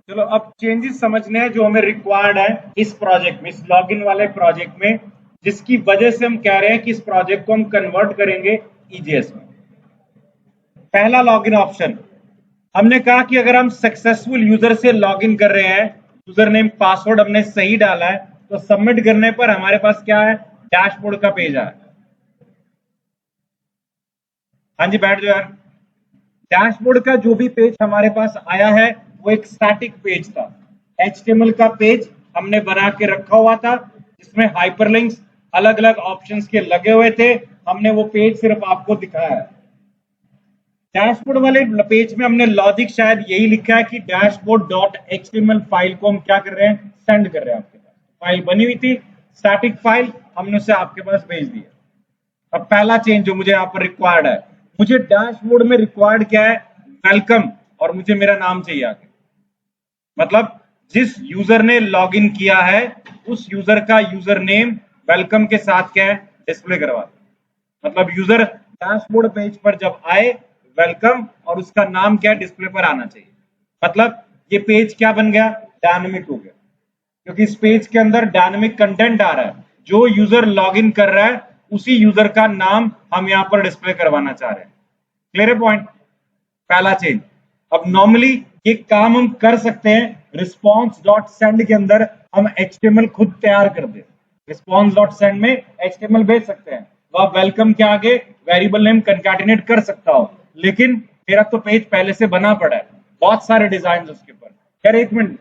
चलो अब चेंजेस समझने हैं जो हमें रिक्वायर्ड है इस प्रोजेक्ट में, इस लॉगिन वाले प्रोजेक्ट में, जिसकी वजह से हम कह रहे हैं कि इस प्रोजेक्ट को हम कन्वर्ट करेंगे ईजीएस में। पहला लॉगिन ऑप्शन, हमने कहा कि अगर हम सक्सेसफुल यूजर से लॉगिन कर रहे हैं, यूजर नेम पासवर्ड हमने सही डाला है, तो सबमिट करने पर हमारे पास क्या है, डैशबोर्ड का पेज आया। हाँ जी बैठ जाओ यार। डैशबोर्ड का जो भी पेज हमारे पास आया है वो एक स्टैटिक पेज था, HTML का पेज हमने बना के रखा हुआ था, जिसमें हाइपरलिंक्स अलग अलग ऑप्शंस के लगे हुए थे। हमने वो पेज सिर्फ आपको दिखाया है। डैशबोर्ड वाले पेज में हमने लॉजिक शायद यही लिखा है कि डैशबोर्ड डॉट एक्सटीएमएल फाइल को हम क्या कर रहे हैं, सेंड कर रहे हैं आपके पास। फाइल बनी हुई थी, स्टैटिक फाइल, हमने उसे आपके पास भेज दिया। अब पहला चेंज जो मुझे यहाँ पर रिक्वायर्ड है, मुझे डैशबोर्ड में रिक्वायर्ड क्या है, वेलकम, और मुझे मेरा नाम चाहिए आगे। मतलब जिस यूजर ने लॉगिन किया है उस यूजर का यूजर नेम वेलकम के साथ क्या है, डिस्प्ले करवा। मतलब यूजर डैशबोर्ड पेज पर जब आए, वेलकम और उसका नाम क्या डिस्प्ले पर आना चाहिए। मतलब ये पेज क्या बन गया, डायनामिक हो गया, क्योंकि इस पेज के अंदर डायनामिक कंटेंट आ रहा है। जो यूजर लॉगिन कर रहा है उसी यूजर का नाम हम यहां पर डिस्प्ले करवाना चाह रहे हैं। क्लियर है पॉइंट, पहला चेंज। अब नॉर्मली ये काम हम कर सकते हैं रिस्पॉन्स डॉट सेंड के अंदर, हम HTML खुद तैयार कर दे। रिस्पॉन्स डॉट सेंड में HTML भेज सकते हैं, तो आप वेलकम के आगे वेरिएबल नेम कंकैटिनेट कर सकता हो। लेकिन मेरा तो पेज पहले से बना पड़ा है, बहुत सारे डिजाइन उसके ऊपर। यार एक मिनट,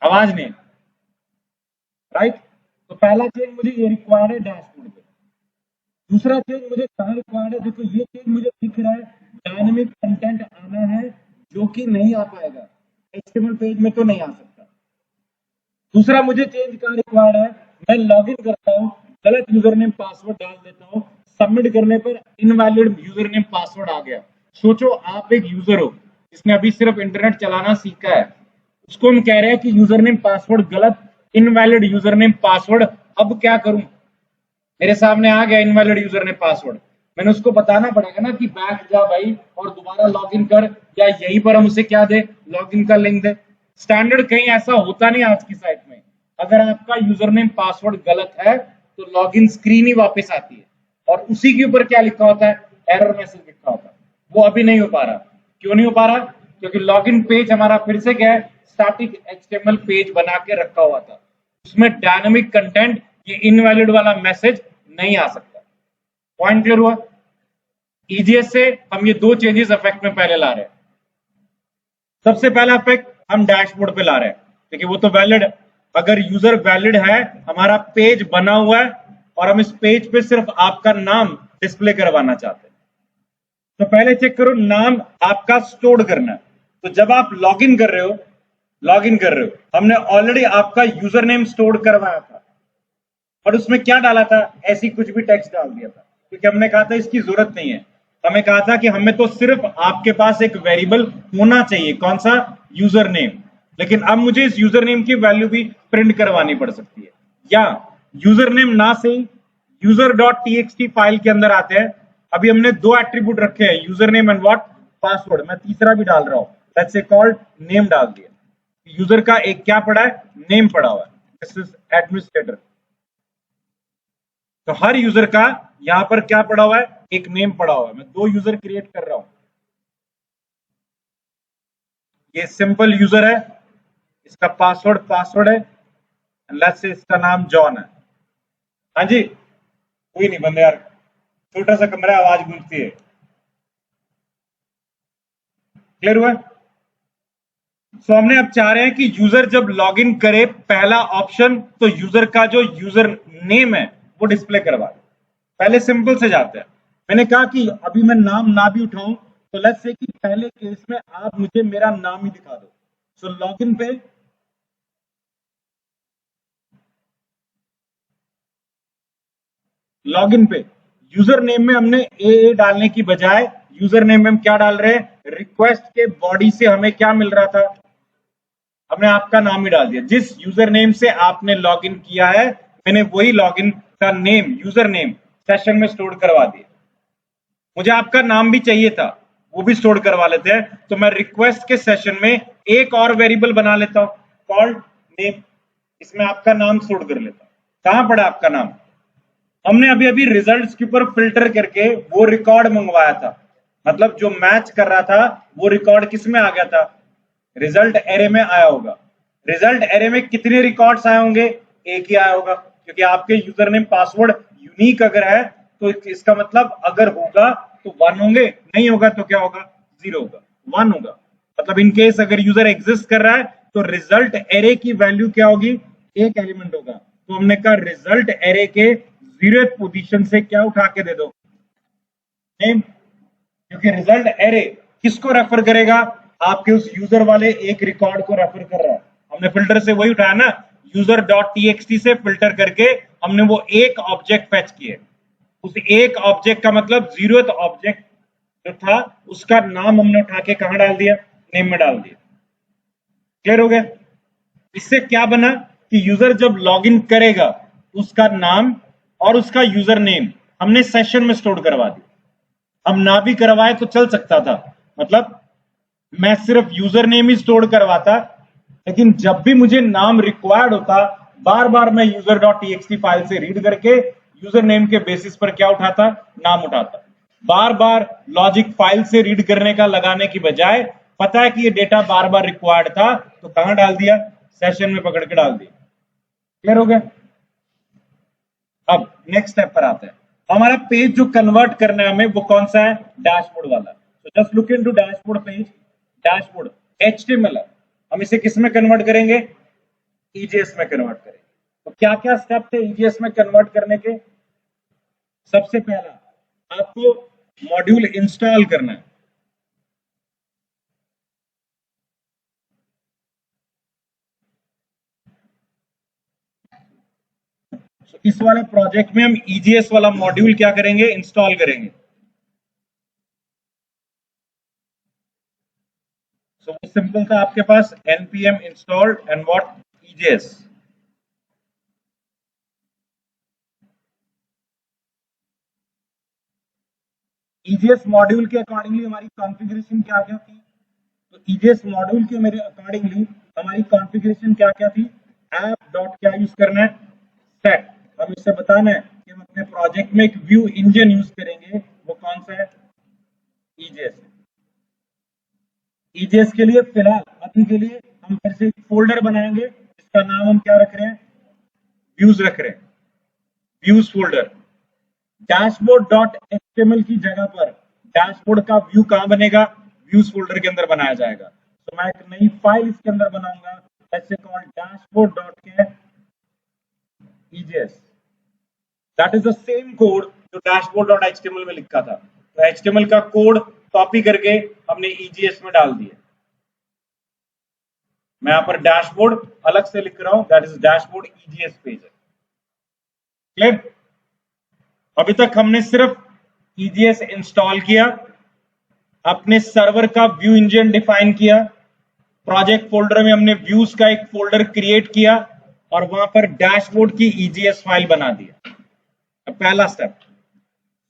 आवाज नहीं, राइट। तो पहला चेंज मुझे ये रिक्वायर्ड है डैशबोर्ड पे। दूसरा चेंज मुझे कहां रिक्वायर्ड है, देखो ये चेंज मुझे दिख रहा है, डायनेमिक कंटेंट आना है जो कि नहीं आ पाएगा HTML पेज में, तो नहीं आ सकता। दूसरा मुझे चेंज कहां रिक्वायर्ड है, मैं लॉगिन करता हूं, गलत यूजर नेम पासवर्ड डाल देता हूं, सबमिट करने पर इनवैलिड यूजर नेम पासवर्ड आ गया। सोचो आप एक यूजर हो जिसने अभी सिर्फ इंटरनेट चलाना सीखा है, उसको हम कह रहे हैं कि यूजर नेम पासवर्ड गलत, इनवैलिड यूजर नेम पासवर्ड, अब क्या करूं। मेरे सामने आ गया इनवैलिड यूजर नेम पासवर्ड, मैंने उसको बताना पड़ेगा ना कि बैक जा भाई और दोबारा लॉगिन कर, या यहीं पर हम उसे क्या दे, लॉगिन का लिंक दे। स्टैंडर्ड कहीं ऐसा होता नहीं आज की साइट में, अगर आपका यूजर नेम पासवर्ड गलत है तो लॉगिन स्क्रीन ही वापस आती है, और उसी के ऊपर क्या लिखा होता है, एरर मैसेज लिखा होता है। वो अभी नहीं हो पा रहा। क्यों नहीं हो पा रहा, क्योंकि लॉगिन पेज हमारा फिर से क्या है, स्टैटिक HTML पेज बना के रखा हुआ था, उसमें डायनामिक कंटेंट, ये इनवैलिड वाला मैसेज नहीं आ सकता। पॉइंट क्लियर हुआ। EGS से हम ये दो चेंजेस इफेक्ट में पहले ला रहे हैं। सबसे पहला इफेक्ट हम डैशबोर्ड पे ला रहे हैं, क्योंकि वो तो वैलिड है। अगर यूजर वैलिड है, हमारा पेज बना हुआ है और हम इस पेज पे सिर्फ आपका नाम डिस्प्ले करवाना चाहते हैं, तो पहले चेक करो नाम आपका स्टोर करना है। तो जब आप लॉगिन कर रहे हो, हमने ऑलरेडी आपका यूजर नेम स्टोर करवाया था, और उसमें क्या डाला था, ऐसी कुछ भी टेक्स्ट डाल दिया था, क्योंकि हमने कहा था इसकी जरूरत नहीं है। हमें कहा था कि हमें तो सिर्फ आपके पास एक वेरिएबल होना चाहिए, कौन सा, यूजर नेम। लेकिन अब मुझे इस यूजर नेम की वैल्यू भी प्रिंट करवानी पड़ सकती है, या यूजर नेम ना से यूजर डॉट txt फाइल के अंदर आते हैं। अभी हमने दो एट्रीब्यूट रखे हैं, user name and what, password. मैं तीसरा भी डाल रहा हूं, लेट्स से कॉल्ड नेम डाल दिया। यूजर का एक क्या पड़ा है, नेम पड़ा हुआ है, दिस इज एडमिनिस्ट्रेटर। तो हर यूजर का यहां पर क्या पड़ा हुआ है, एक नेम पड़ा हुआ है। मैं दो यूजर क्रिएट कर रहा हूं, ये सिंपल यूजर है, इसका पासवर्ड है, लेट्स से इसका नाम जॉन है। हाँ जी, कोई नहीं बंदे यार, छोटा सा कमरा है, आवाज गूंजती है। क्लियर हुआ। सो हमने अब चाह रहे हैं कि यूजर जब लॉगिन करे, पहला ऑप्शन तो यूजर का जो यूजर नेम है वो डिस्प्ले करवा दे। पहले सिंपल से जाते हैं। मैंने कहा कि अभी मैं नाम ना भी उठाऊं, तो लेट्स से कि पहले केस में आप मुझे मेरा नाम ही दिखा दो। सो लॉगिन पे यूजर नेम में हमने ए डालने की बजाय यूजर नेम में हम क्या डाल रहे हैं, रिक्वेस्ट के बॉडी से हमें क्या मिल रहा था, हमने आपका नाम ही डाल दिया। जिस यूजर नेम से आपने लॉगिन किया है, मैंने वही लॉगिन का नेम, यूजर नेम सेशन में स्टोर करवा दिया। मुझे आपका नाम भी चाहिए था, वो भी स्टोर करवा लेते हैं। तो मैं रिक्वेस्ट के सेशन में एक और वेरिएबल बना लेता हूं कॉल्ड नेम, इसमें आपका नाम स्टोर कर लेता हूं। कहां पड़ा आपका नाम? हमने अभी अभी रिजल्ट्स के ऊपर फिल्टर करके वो रिकॉर्ड मंगवाया था, मतलब जो मैच कर रहा था वो रिकॉर्ड किस में आ गया था? रिजल्ट एरे में आया होगा। रिजल्ट एरे में कितने रिकॉर्ड्स आए होंगे? एक ही आया होगा, क्योंकि आपके यूजर नेम पासवर्ड यूनिक अगर है तो इसका मतलब अगर होगा तो 1 होंगे, नहीं होगा तो क्या होगा? 0 होगा, 1 होगा। मतलब इन केस अगर यूजर एग्जिस्ट कर रहा है तो रिजल्ट एरे की वैल्यू क्या होगी? एक एलिमेंट होगा। तो हमने कहा रिजल्ट एरे के 0th पोजीशन से क्या उठा के दे दो? नेम, क्योंकि रिजल्ट एरे किसको रेफर करेगा? आपके उस यूजर वाले एक रिकॉर्ड को रेफर कर रहा है। हमने फिल्टर से वही उठाया ना, यूजर डॉट टीएक्सटी से फिल्टर करके हमने वो एक ऑब्जेक्ट फेच किए। उस एक ऑब्जेक्ट का मतलब 0th ऑब्जेक्ट जो था उसका नाम हमने उठा के कहां डाल दिया? नेम में डाल दिया। क्लियर हो गया? इससे क्या बना कि यूजर जब लॉगिन करेगा उसका नाम और उसका यूजर नेम हमने सेशन में स्टोर करवा दिया। हम ना भी करवाए तो चल सकता था, मतलब मैं सिर्फ यूजर नेम ही स्टोर करवाता, लेकिन जब भी मुझे नाम रिक्वायर्ड होता बार बार मैं यूजर डॉट टीएक्सटी फाइल से रीड करके यूजर नेम के बेसिस पर क्या उठाता? नाम उठाता। बार बार लॉजिक फाइल से रीड करने का लगाने की बजाय पता है कि ये डेटा बार बार रिक्वायर्ड था तो कहां डाल दिया? सेशन में पकड़ के डाल दिया। क्लियर हो गया? अब नेक्स्ट स्टेप पर आते हैं। हमारा पेज जो कन्वर्ट करना है हमें वो कौन सा है? डैशबोर्ड वाला। तो just look into dashboard page. Dashboard HTML है, हम इसे किस में कन्वर्ट करेंगे? ईजीएस में कन्वर्ट करेंगे। तो क्या क्या स्टेप थे ईजीएस में कन्वर्ट करने के? सबसे पहला आपको मॉड्यूल इंस्टॉल करना है। तो इस वाले प्रोजेक्ट में हम ईजीएस वाला मॉड्यूल क्या करेंगे? इंस्टॉल करेंगे। सो सिंपल था आपके पास npm installed and what? EJS। EJS module के अकॉर्डिंगली हमारी कॉन्फ़िगरेशन क्या क्या थी? तो EJS मॉड्यूल के मेरे अकॉर्डिंगली हमारी कॉन्फ़िगरेशन क्या क्या थी? ऐप डॉट क्या यूज करना है? सेट। हम इससे बताना है कि हम अपने प्रोजेक्ट में एक व्यू इंजन यूज करेंगे, वो कौन सा है? EJS। EJS के लिए फिलहाल अभी के लिए हम फिर से एक फोल्डर बनाएंगे जिसका नाम हम क्या रख रहे हैं? व्यूज रख रहे हैं। Views folder. Dashboard dot HTML की जगह पर डैशबोर्ड का व्यू कहां बनेगा? व्यूज फोल्डर के अंदर बनाया जाएगा। तो मैं एक नई फाइल इसके अंदर बनाऊंगा, ऐसे कॉल्ड डैशबोर्ड डॉट के EGS. That is the same code जो डैशबोर्ड डॉट एचटीएमएल में लिखा था। तो एचटीएमएल का कोड कॉपी करके हमने ईजीएस में डाल दिया। मैं यहां पर डैशबोर्ड अलग से लिख रहा हूं, that is dashboard EGS page है। क्लियर? अभी तक हमने सिर्फ ईजीएस इंस्टॉल किया, अपने सर्वर का व्यू इंजन डिफाइन किया, प्रोजेक्ट फोल्डर में हमने व्यूज का एक फोल्डर क्रिएट किया और वहां पर डैशबोर्ड की ईजीएस फाइल बना दिया। पहला स्टेप।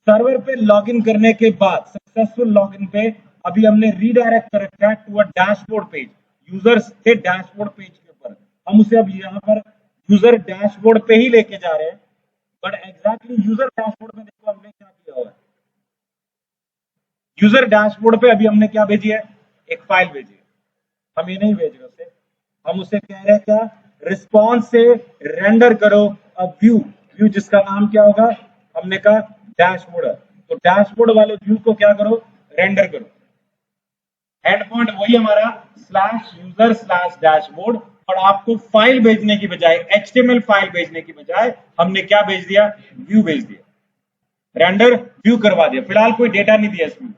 सर्वर पे लॉगिन करने के बाद सक्सेसफुल लॉगिन पे अभी हमने रीडायरेक्ट कर रखा है to a dashboard page. Users थे डैशबोर्ड पेज के ऊपर, हम उसे अब यहां पर यूजर डैशबोर्ड पे ही लेके जा रहे हैं। बट एग्जैक्टली यूजर डैशबोर्ड में देखो हमने क्या किया हुआ है। यूजर डैशबोर्ड पे अभी हमने क्या भेजी है? एक फाइल भेजी है। हम ये नहीं भेज रहे उसे, हम उसे कह रहे हैं क्या? रिस्पॉन्स से रेंडर करो अ व्यू। व्यू जिसका नाम क्या होगा? हमने कहा डैशबोर्ड है। तो डैशबोर्ड वाले व्यू को क्या करो? रेंडर करो। एंड पॉइंट वही हमारा स्लैश यूजर स्लैश डैशबोर्ड। और आपको फाइल भेजने की बजाय, एचटीएमएल फाइल भेजने की बजाय हमने क्या भेज दिया? व्यू भेज दिया। रेंडर व्यू करवा दिया। फिलहाल कोई डेटा नहीं दिया इसमें,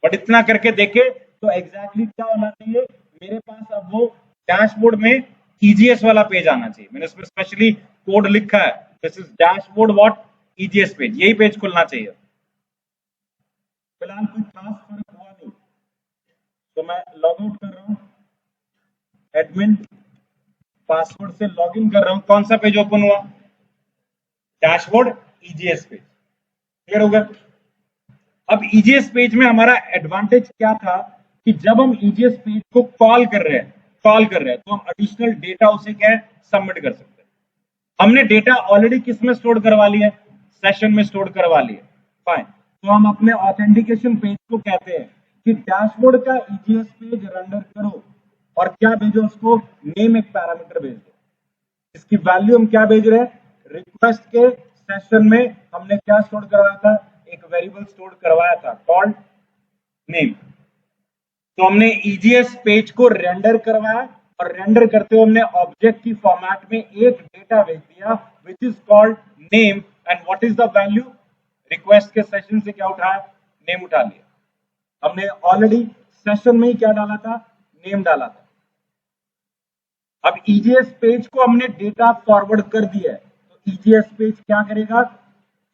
बट इतना करके देखे तो एग्जैक्टली क्या होना चाहिए? मेरे पास अब वो डैशबोर्ड में ईजीएस वाला पेज आना चाहिए। मैंने इसमें स्पेशली कोड लिखा है, this is dashboard what? EGS page. यही पेज खुलना चाहिए। फिलहाल कोई खास फर्क हुआ नहीं, तो मैं लॉग आउट कर रहा हूं, एडमिन पासवर्ड से लॉगिन कर रहा हूं। कौन सा पेज ओपन हुआ? Dashboard EGS page. क्लियर होगा? अब ईजीएस पेज में हमारा एडवांटेज क्या था कि जब हम ईजीएस पेज को कॉल कर रहे हैं तो हम एडिशनल डेटा उसे क्या है सबमिट कर सकते हैं। हमने डेटा ऑलरेडी किस में स्टोर करवा लिया है, सेशन में स्टोर करवा लिया, फाइन। तो हम अपने ऑथेंटिकेशन पेज को कहते हैं कि डैशबोर्ड का ईजीएस पेज रेंडर करो और क्या भेजो उसको, नेम एक पैरामीटर भेज दो। इसकी वैल्यू हम क्या भेज रहे हैं, रिक्वेस्ट के सेशन में हमने क्या स्टोर करवाया था, एक वेरिएबल स्टोर करवाया था कॉल्ड नेम। तो हमने ईजीएस पेज को रेंडर करवाया और रेंडर करते हुए हमने ऑब्जेक्ट की फॉर्मेट में एक डेटा भेज दिया which is called name and what is the value, request के सेशन से क्या उठाया, नेम उठा लिया। हमने ऑलरेडी सेशन में ही क्या डाला था, नेम डाला था। अब ईजीएस पेज को हमने डेटा फॉरवर्ड कर दिया है तो ईजीएस पेज क्या करेगा,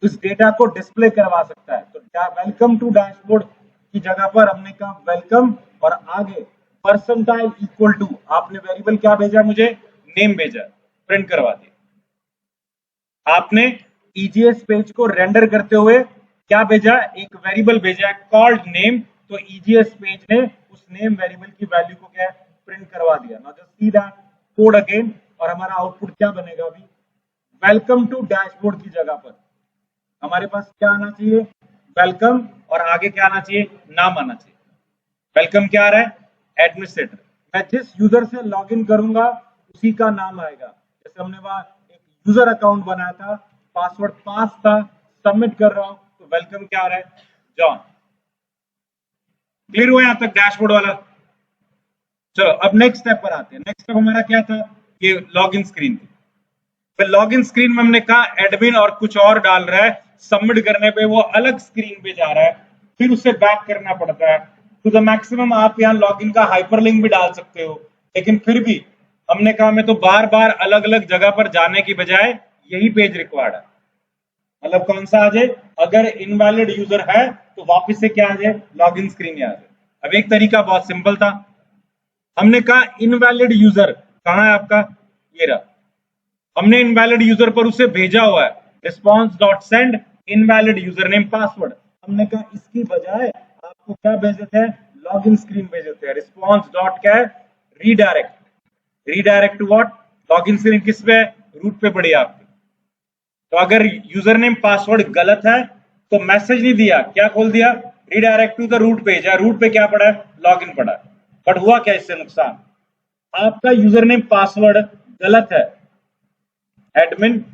इस डेटा को डिस्प्ले करवा सकता है। तो वेलकम टू डैशबोर्ड की जगह पर हमने कहा वेलकम और आगे परसेंटाइल इक्वल टू, आपने वेरिएबल क्या भेजा, मुझे नेम भेजा, प्रिंट करवा दिया। आपने ईजीएस पेज को रेंडर करते हुए क्या भेजा, एक वेरिएबल भेजा कॉल्ड नेम, तो ईजीएस पेज ने उस नेम वेरिएबल की वैल्यू को क्या प्रिंट करवा दिया। Now just see that code again, और हमारा आउटपुट क्या बनेगा, अभी वेलकम टू डैशबोर्ड की जगह पर हमारे पास क्या आना चाहिए, वेलकम, और आगे क्या आना चाहिए, नाम आना चाहिए। वेलकम क्या आ रहा है, एडमिनिस्ट्रेटर। मैं जिस यूजर से लॉगिन करूंगा उसी का नाम आएगा। जैसे हमने वहां एक यूजर अकाउंट बनाया था, पासवर्ड पास था, सबमिट कर रहा हूं तो वेलकम क्या आ रहा है, जॉन। क्लियर हुआ यहां तक डैशबोर्ड वाला। चलो अब नेक्स्ट स्टेप पर आते हैं। नेक्स्ट स्टेप हमारा क्या था, ये लॉगिन स्क्रीन थी। फिर लॉगिन स्क्रीन में हमने कहा एडमिन और कुछ और डाल रहा है, सबमिट करने पे वो अलग स्क्रीन पे जा रहा है, फिर उसे बैक करना पड़ता है। टू द मैक्सिमम आप यहाँ लॉगिन का हाइपरलिंक भी डाल सकते हो, लेकिन फिर भी हमने कहा मैं तो बार बार अलग अलग जगह पर जाने की बजाय यही पेज रिक्वायर्ड है। मतलब कौन सा आ जाए, अगर इनवैलिड यूजर है तो वापस से क्या आ जाए, लॉगिन स्क्रीन आ जाए। अब एक तरीका बहुत सिंपल था, हमने कहा इनवैलिड यूजर कहां है आपका, ये रहा। हमने इनवैलिड यूजर पर उसे भेजा हुआ है response dot send invalid user name password. हमने कहा इसकी बजाय आपको क्या भेज देते हैं, लॉगिन स्क्रीन भेज देते हैं। रिस्पॉन्स डॉट क्या है, redirect. Redirect what, login screen किस पे, रूट पे पड़ी आपकी। तो अगर यूजर नेम पासवर्ड गलत है तो मैसेज नहीं दिया, क्या खोल दिया, redirect to the root page है, रूट पे क्या पड़ा है, लॉगिन पड़ा है। बट हुआ क्या इससे नुकसान, आपका यूजर नेम पासवर्ड गलत है, एडमिन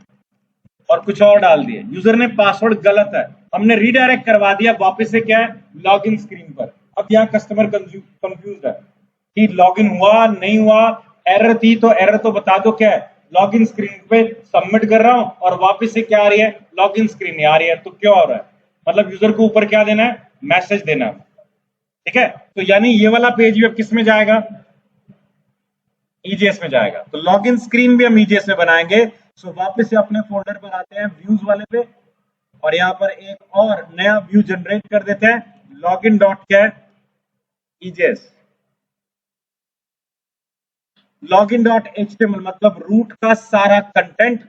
और कुछ और डाल दिए, यूजर नेम पासवर्ड गलत है, हमने रीडायरेक्ट करवा दिया वापस से क्या है, लॉगिन स्क्रीन पर। अब यहाँ कस्टमर कंफ्यूज है कि लॉगिन हुआ नहीं हुआ, एरर थी तो एरर तो बता दो क्या है, लॉगिन स्क्रीन पे सबमिट कर रहा हूं और वापस से क्या आ रही है, लॉगिन स्क्रीन आ रही है, तो क्या हो रहा है, मतलब यूजर को ऊपर क्या देना है, मैसेज देना है। ठीक है, तो यानी ये वाला पेज भी अब किस में जाएगा, ईजीएस में जाएगा। तो लॉगिन स्क्रीन भी हम ईजीएस में बनाएंगे। सो वापस से अपने फोल्डर पर आते हैं व्यूज वाले पे, और यहां पर एक और नया व्यू जनरेट कर देते हैं, लॉगिन डॉट क्या है, ईजीएस। लॉगिन डॉट एचटीएमएल मतलब रूट का सारा कंटेंट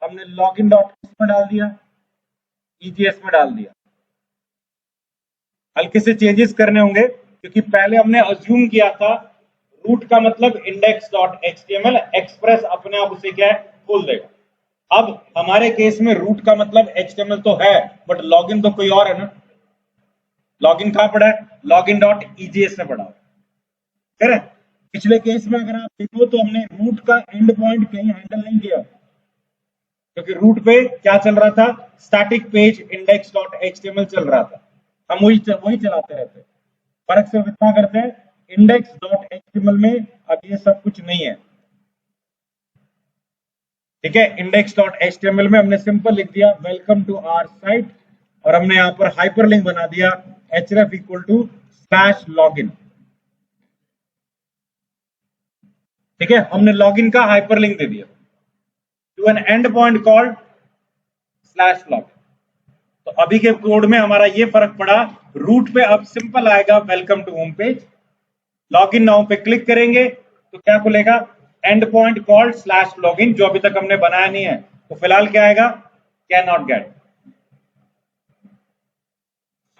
हमने लॉगिन डॉट में डाल दिया, ईजीएस में डाल दिया। हल्के से चेंजेस करने होंगे क्योंकि पहले हमने अज्यूम किया था रूट का मतलब इंडेक्स डॉट एचटीएमएल, एक्सप्रेस अपने आप उसे क्या है, खोल देगा। अब हमारे केस में रूट का मतलब एचटीएमएल तो है, बट लॉगिन तो कोई और है ना। लॉगिन कहां पड़ा है, लॉगिन डॉट ईजीएस में पड़ा है। पिछले केस में अगर आप देखो तो हमने रूट का एंड पॉइंट कहीं हैंडल नहीं किया, क्योंकि रूट पे क्या चल रहा था, static page index dot HTML चल रहा था, हम वही चलाते रहते। फर्क सिर्फ इतना करते हैं, इंडेक्स डॉट एचटीएमएल में अब ये सब कुछ नहीं है। ठीक है, इंडेक्स डॉट एचटीएमएल में हमने सिंपल लिख दिया वेलकम टू आवर साइट, और हमने यहां पर हाइपरलिंक बना दिया href equal to slash login. ठीक है, हमने लॉगिन का हाइपरलिंक दे दिया to an end point called slash login. तो अभी के कोड में हमारा ये फर्क पड़ा, रूट पे अब सिंपल आएगा welcome to home page, login now पे क्लिक करेंगे तो क्या खुलेगा, end point called slash login, जो अभी तक हमने बनाया नहीं है। तो फिलहाल क्या आएगा, कैन नॉट गेट।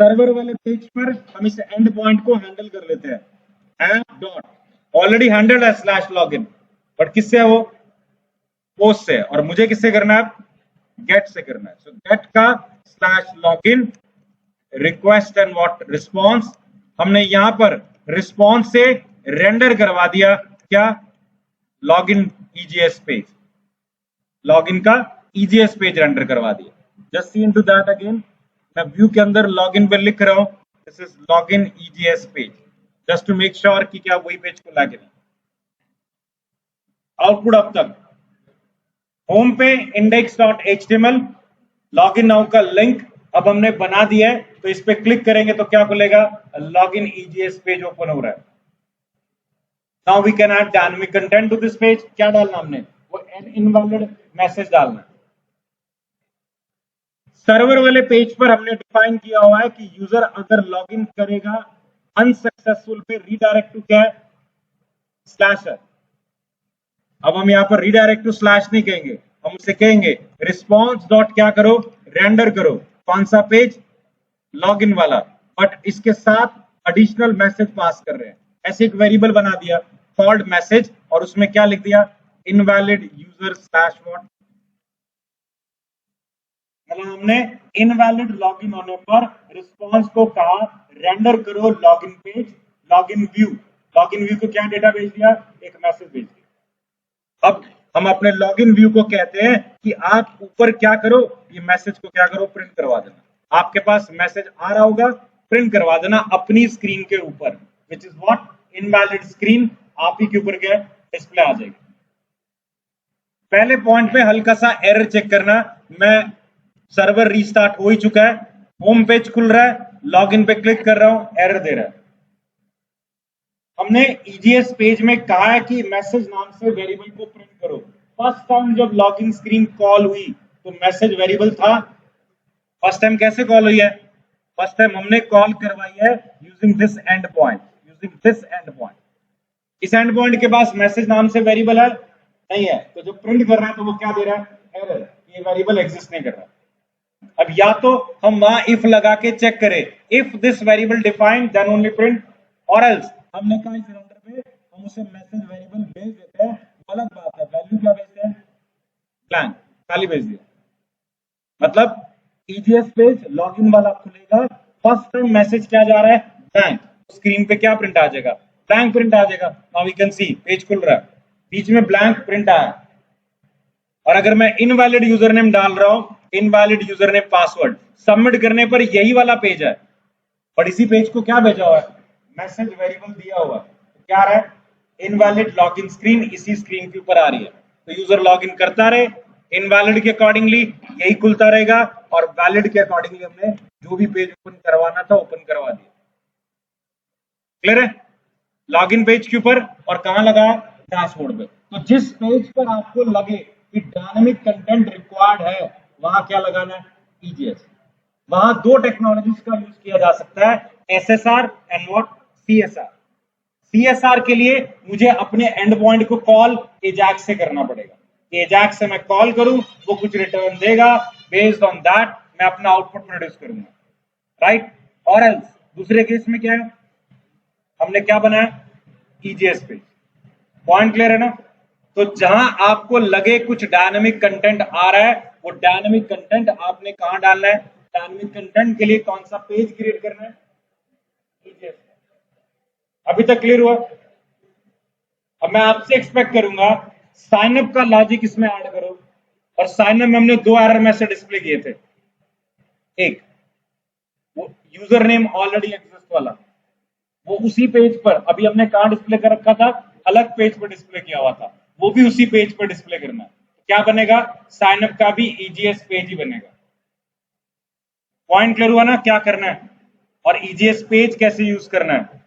सर्वर वाले पेज पर हम इस एंड पॉइंट को हैंडल कर लेते हैं। ऐप डॉट ऑलरेडी हैंडल्ड है स्लैश लॉगिन, बट किससे है वो? पोस्ट से, और मुझे किससे करना है? गेट से करना है। सो गेट का slash login request and what response, हमने यहां पर रिस्पॉन्स से रेंडर करवा दिया क्या? लॉगिन ईजीएस पेज, लॉगिन का ईजीएस पेज रेंडर करवा दिया। Just see into that again, मैं व्यू के अंदर लॉगिन पर लिख रहा हूं this is login EJS page, just to make sure कि क्या वही पेज खुला कि नहीं। आउटपुट अब तक होम पे index.html लॉगिन नाउ का लिंक अब हमने बना दिया है, तो इस पे क्लिक करेंगे तो क्या खुलेगा? लॉगिन ईजीएस पेज ओपन हो रहा है। Now we can add dynamic content to this page. क्या डालना हमने? वो एन इनवैलिड मैसेज डालना। सर्वर वाले पेज पर हमने डिफाइन किया हुआ है कि यूजर अगर लॉगिन करेगा अनसक्सेसफुल पे रीडायरेक्ट टू क्या है? स्लैश है। अब हम यहां पर रीडायरेक्ट टू स्लैश नहीं कहेंगे, हम उसे कहेंगे रिस्पॉन्स डॉट क्या करो? रेंडर करो। कौन सा पेज? लॉगिन वाला, बट इसके साथ एडिशनल मैसेज पास कर रहे हैं। ऐसे एक वेरिएबल बना दिया कॉल्ड मैसेज, और उसमें क्या लिख दिया? Invalid user slash what. मतलब हमने इनवैलिड लॉगिन होने पर रिस्पॉन्स को कहा रेंडर करो login page, login view. Login view को क्या डेटा भेज दिया? एक मैसेज भेज दिया। अब हम अपने लॉगिन व्यू को कहते हैं कि आप ऊपर क्या करो? ये मैसेज को क्या करो? प्रिंट करवा देना। आपके पास मैसेज आ रहा होगा, प्रिंट करवा देना अपनी स्क्रीन के ऊपर, which is what? Invalid screen आप ही के ऊपर क्या डिस्प्ले आ जाएगी। पहले पॉइंट पे हल्का सा एरर चेक करना। मैं सर्वर रीस्टार्ट हो ही चुका है, होम पेज खुल रहा है, लॉगिन पे क्लिक कर रहा हूं, एरर दे रहा है। हमने ईजीएस पेज में कहा है कि मैसेज नाम से वेरिएबल को प्रिंट करो। फर्स्ट टाइम जब लॉगिन स्क्रीन कॉल हुई तो मैसेज वेरिएबल था। फर्स्ट टाइम कैसे कॉल हुई है? फर्स्ट टाइम हमने कॉल करवाई है using this and point, using this and point. इस एंड पॉइंट के पास मैसेज नाम से वेरिएबल है नहीं है, तो जो प्रिंट कर रहा है तो वो क्या दे रहा है? एरर, ये वेरिएबल एग्जिस्ट नहीं कर रहा। अब या तो हम वहां इफ लगा के चेक करें, if this variable defined then only print, और एल्स हमने कहा इस राउंडर पे हम उसे मैसेज वेरिएबल भेज देते हैं। गलत बात है, वैल्यू क्या भेजते हैं? ब्लैंक, खाली भेज दिया। मतलब ईजीएस पेज लॉगिन वाला खुलेगा, फर्स्ट टाइम मैसेज क्या जा रहा है? ब्लैंक। स्क्रीन पे क्या प्रिंट आ जाएगा? ब्लैंक प्रिंट आ जाएगा। Now we can see page खुल रहा है, बीच में ब्लैंक प्रिंट आया। और अगर मैं इनवैलिड यूजर नेम डाल रहा हूं, invalid user name password, submit करने पर यही वाला पेज है, और इसी पेज को क्या भेजा हुआ है? मैसेज वेरिएबल दिया हुआ है। तो क्या आ रहा है? इनवैलिड लॉगिन स्क्रीन इसी स्क्रीन के ऊपर आ रही है। तो यूजर लॉगिन करता रहे, इनवैलिड के अकॉर्डिंगली यही खुलता रहेगा, और वैलिड के अकॉर्डिंगली हमने जो भी पेज ओपन करवाना था ओपन करवा दिया। क्लियर है? लॉगिन पेज के ऊपर, और कहां लगा है? डैशबोर्ड पे। तो जिस पेज पर आपको लगे कि डायनामिक कंटेंट रिक्वायर्ड है, वहां क्या लगाना है? ईजीएस। वहां दो टेक्नोलॉजीज का यूज किया जा सकता है, SSR and what? CSR. CSR के लिए मुझे अपने एंड पॉइंट को कॉल एजैक्स से करना पड़ेगा। एजैक्स से मैं कॉल करूं, वो कुछ रिटर्न देगा, बेस्ड ऑन दैट मैं अपना आउटपुट प्रोड्यूस करूंगा, राइट? और एल्स दूसरे केस में क्या है? हमने क्या बनाया? EGS page. पॉइंट क्लियर है ना? तो जहां आपको लगे कुछ डायनामिक कंटेंट आ रहा है, वो डायनामिक कंटेंट आपने कहां डालना है? डायनामिक कंटेंट के लिए कौन सा पेज क्रिएट करना है? ईजीएस। अभी तक क्लियर हुआ? अब मैं आपसे एक्सपेक्ट करूंगा साइनअप का लॉजिक इसमें ऐड करो। और साइनअप में हमने दो एरर मैसेज डिस्प्ले किए थे। एक वो यूजर नेम ऑलरेडी एग्जिस्ट वाला, वो उसी पेज पर अभी हमने कहां डिस्प्ले कर रखा था? अलग पेज पर डिस्प्ले किया हुआ था, वो भी उसी पेज पर डिस्प्ले करना है। क्या बनेगा? साइनअप का भी ईजीएस पेज ही बनेगा। पॉइंट क्लियर हुआ ना क्या करना है? और ईजीएस पेज कैसे यूज करना है?